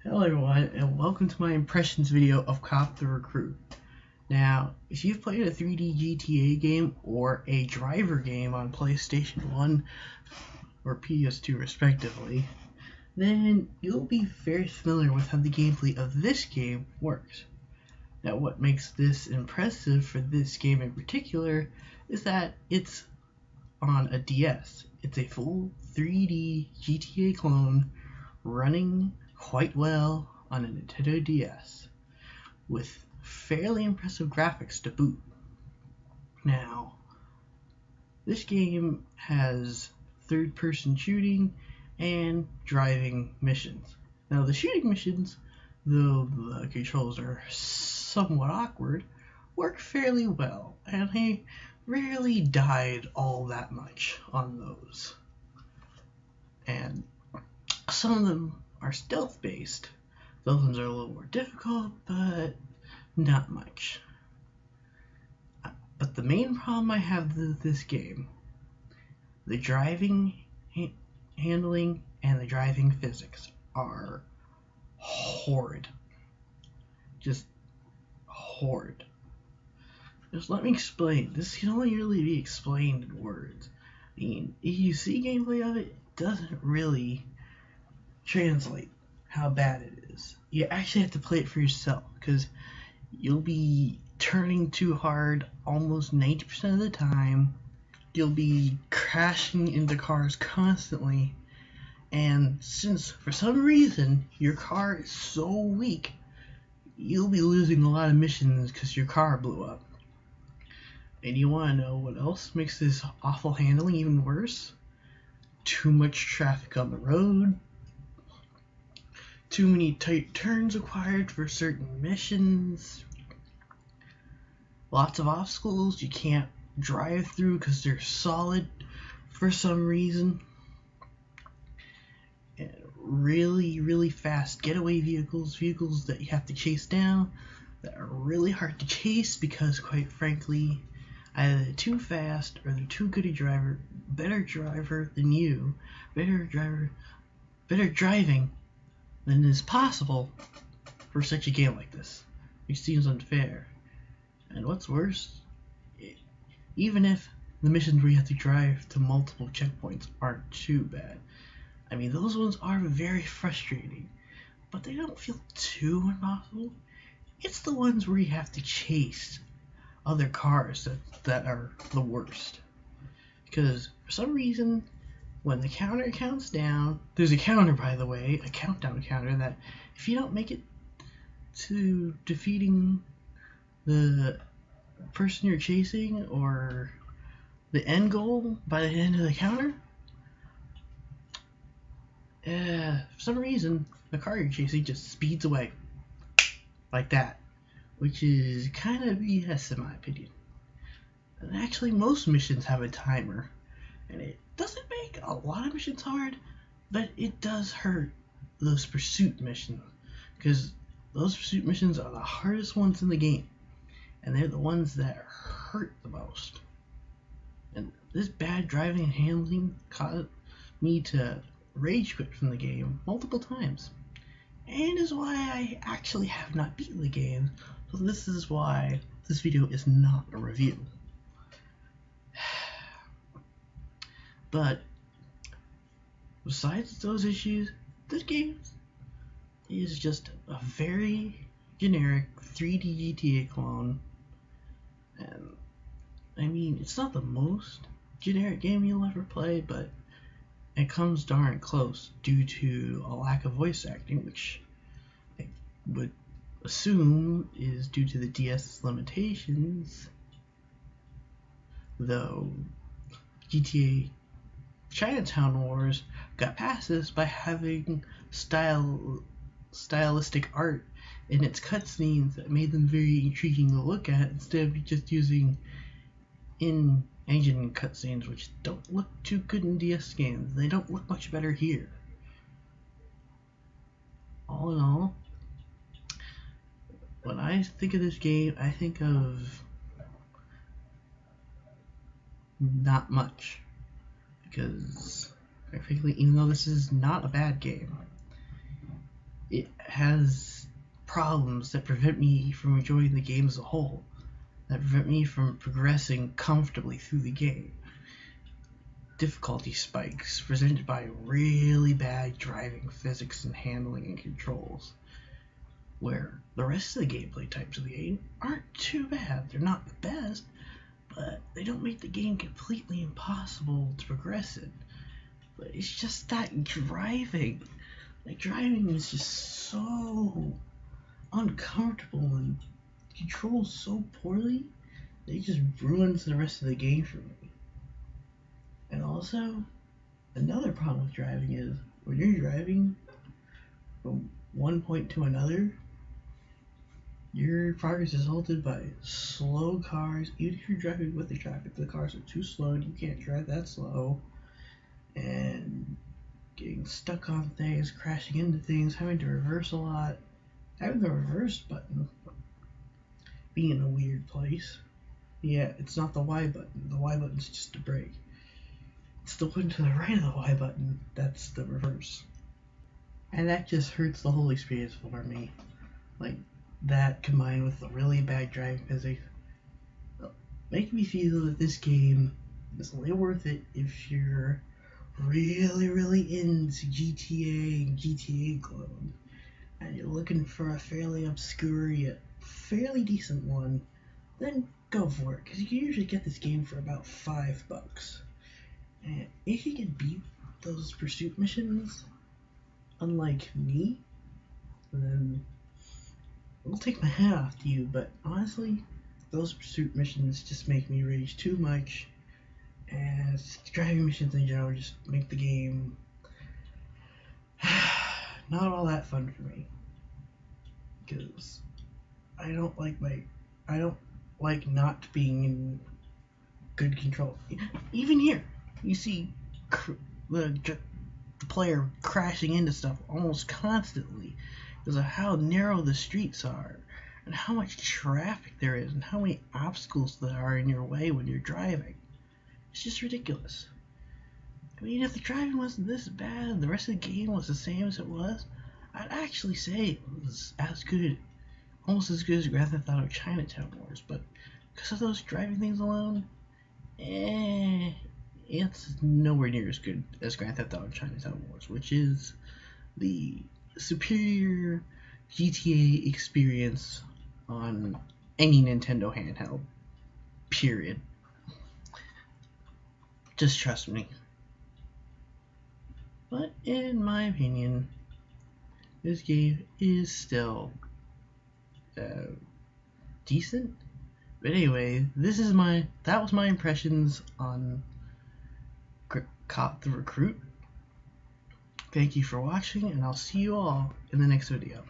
Hello everyone, and welcome to my impressions video of Cop the Recruit. Now, if you've played a 3D GTA game or a driver game on PlayStation 1 or PS2 respectively, then you'll be very familiar with how the gameplay of this game works. Now, what makes this impressive for this game in particular is that it's on a DS. It's a full 3D GTA clone running quite well on a Nintendo DS with fairly impressive graphics to boot. Now, this game has third-person shooting and driving missions. Now, the shooting missions, though the controls are somewhat awkward, work fairly well, and I rarely died all that much on those. And some of them are stealth based. Those ones are a little more difficult, but not much. But the main problem I have with this game, the driving, handling, and the driving physics are horrid. Just horrid. Just let me explain. This can only really be explained in words. I mean, if you see gameplay of it, it doesn't really translate how bad it is. You actually have to play it for yourself, because you'll be turning too hard almost 90% of the time. You'll be crashing into cars constantly, and since for some reason your car is so weak, you'll be losing a lot of missions because your car blew up. And you want to know what else makes this awful handling even worse? Too much traffic on the road, too many tight turns required for certain missions, lots of obstacles you can't drive through because they're solid for some reason, and really fast getaway vehicles that you have to chase down that are really hard to chase because, quite frankly, either they're too fast or they're too good a driver, better driver than you, better driving than is possible for such a game like this, which seems unfair. And what's worse, even if the missions where you have to drive to multiple checkpoints aren't too bad, I mean, those ones are very frustrating, but they don't feel too impossible. It's the ones where you have to chase other cars that are the worst. Because for some reason, when the counter counts down, there's a counter, by the way, a countdown counter, that if you don't make it to defeating the person you're chasing or the end goal by the end of the counter, for some reason the car you're chasing just speeds away like that, which is kind of BS in my opinion. And actually, most missions have a timer, and it doesn't make a lot of missions hard, but it does hurt those pursuit missions, because those pursuit missions are the hardest ones in the game, and they're the ones that hurt the most. And this bad driving and handling caused me to rage quit from the game multiple times, and is why I actually have not beaten the game. So this is why this video is not a review. But besides those issues, this game is just a very generic 3D GTA clone. And I mean, it's not the most generic game you'll ever play, but it comes darn close due to a lack of voice acting, which I would assume is due to the DS limitations, though GTA Chinatown Wars got past this by having stylistic art in its cutscenes that made them very intriguing to look at, instead of just using in-engine cutscenes, which don't look too good in DS games. They don't look much better here. All in all, when I think of this game, I think of not much, because, quite frankly, even though this is not a bad game, it has problems that prevent me from enjoying the game as a whole, that prevent me from progressing comfortably through the game. Difficulty spikes presented by really bad driving physics and handling and controls, where the rest of the gameplay types of the game aren't too bad. They're not the best, but they don't make the game completely impossible to progress in. But it's just that driving. Like, driving is just so uncomfortable and controlled so poorly that it just ruins the rest of the game for me. And also, another problem with driving is when you're driving from one point to another, your progress is halted by slow cars. Even if you're driving with the traffic, the cars are too slow and you can't drive that slow. And getting stuck on things, crashing into things, having to reverse a lot, having the reverse button being in a weird place. Yeah, it's not the Y button. The Y button's just a brake. It's the one to the right of the Y button that's the reverse. And that just hurts the whole experience for me. Like, that combined with the really bad driving physics make me feel that this game is only worth it if you're really into GTA and GTA clone, and you're looking for a fairly obscure yet fairly decent one, then go for it, because you can usually get this game for about $5. And if you can beat those pursuit missions, unlike me, then I'll take my hat off to you. But honestly, those pursuit missions just make me rage too much, and driving missions in general just make the game not all that fun for me, because I don't like not being in good control. Even here, you see the player crashing into stuff almost constantly because of how narrow the streets are and how much traffic there is and how many obstacles there are in your way when you're driving. It's just ridiculous. I mean, if the driving wasn't this bad and the rest of the game was the same as it was, I'd actually say it was as good, almost as good as Grand Theft Auto Chinatown Wars, but because of those driving things alone, it's nowhere near as good as Grand Theft Auto Chinatown Wars, which is the superior GTA experience on any Nintendo handheld, period. Just trust me. But in my opinion, this game is still decent. But anyway, that was my impressions on Cop the Recruit. Thank you for watching, and I'll see you all in the next video.